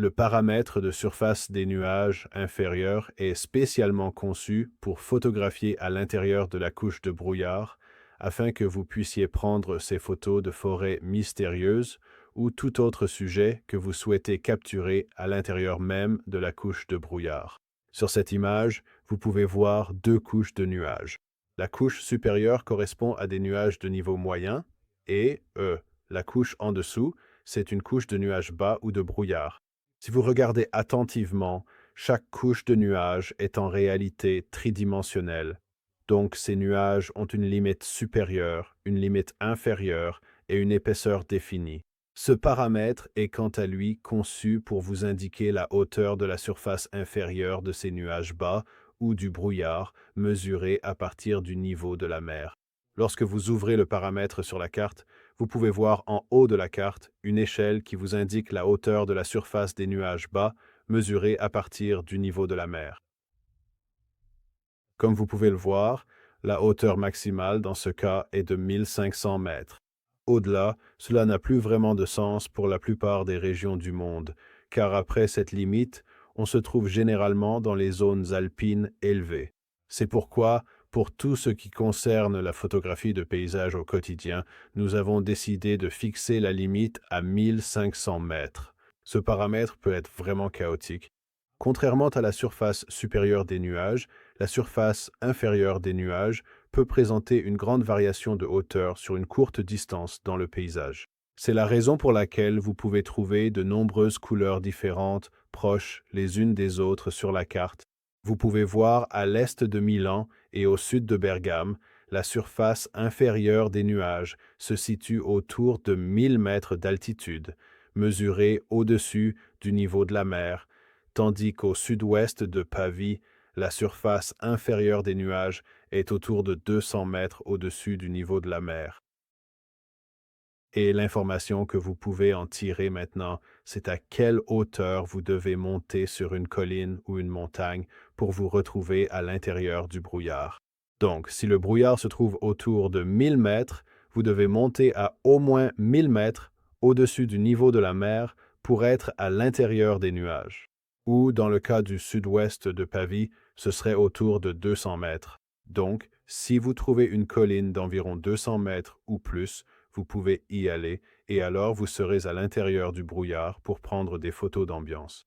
Le paramètre de surface des nuages inférieurs est spécialement conçu pour photographier à l'intérieur de la couche de brouillard afin que vous puissiez prendre ces photos de forêts mystérieuses ou tout autre sujet que vous souhaitez capturer à l'intérieur même de la couche de brouillard. Sur cette image, vous pouvez voir deux couches de nuages. La couche supérieure correspond à des nuages de niveau moyen et, la couche en dessous, c'est une couche de nuages bas ou de brouillard. Si vous regardez attentivement, chaque couche de nuages est en réalité tridimensionnelle. Donc ces nuages ont une limite supérieure, une limite inférieure et une épaisseur définie. Ce paramètre est quant à lui conçu pour vous indiquer la hauteur de la surface inférieure de ces nuages bas ou du brouillard mesuré à partir du niveau de la mer. Lorsque vous ouvrez le paramètre sur la carte, vous pouvez voir en haut de la carte une échelle qui vous indique la hauteur de la surface des nuages bas mesurée à partir du niveau de la mer. Comme vous pouvez le voir, la hauteur maximale dans ce cas est de 1500 mètres. Au-delà, cela n'a plus vraiment de sens pour la plupart des régions du monde, car après cette limite, on se trouve généralement dans les zones alpines élevées. C'est pourquoi, pour tout ce qui concerne la photographie de paysages au quotidien, nous avons décidé de fixer la limite à 1500 mètres. Ce paramètre peut être vraiment chaotique. Contrairement à la surface supérieure des nuages, la surface inférieure des nuages peut présenter une grande variation de hauteur sur une courte distance dans le paysage. C'est la raison pour laquelle vous pouvez trouver de nombreuses couleurs différentes, proches les unes des autres sur la carte. Vous pouvez voir à l'est de Milan et au sud de Bergame, la surface inférieure des nuages se situe autour de 1000 mètres d'altitude, mesurée au-dessus du niveau de la mer, tandis qu'au sud-ouest de Pavie, la surface inférieure des nuages est autour de 200 mètres au-dessus du niveau de la mer. Et l'information que vous pouvez en tirer maintenant, c'est à quelle hauteur vous devez monter sur une colline ou une montagne pour vous retrouver à l'intérieur du brouillard. Donc, si le brouillard se trouve autour de 1000 mètres, vous devez monter à au moins 1000 mètres au-dessus du niveau de la mer pour être à l'intérieur des nuages. Ou, dans le cas du sud-ouest de Pavie, ce serait autour de 200 mètres. Donc, si vous trouvez une colline d'environ 200 mètres ou plus, vous pouvez y aller et alors vous serez à l'intérieur du brouillard pour prendre des photos d'ambiance.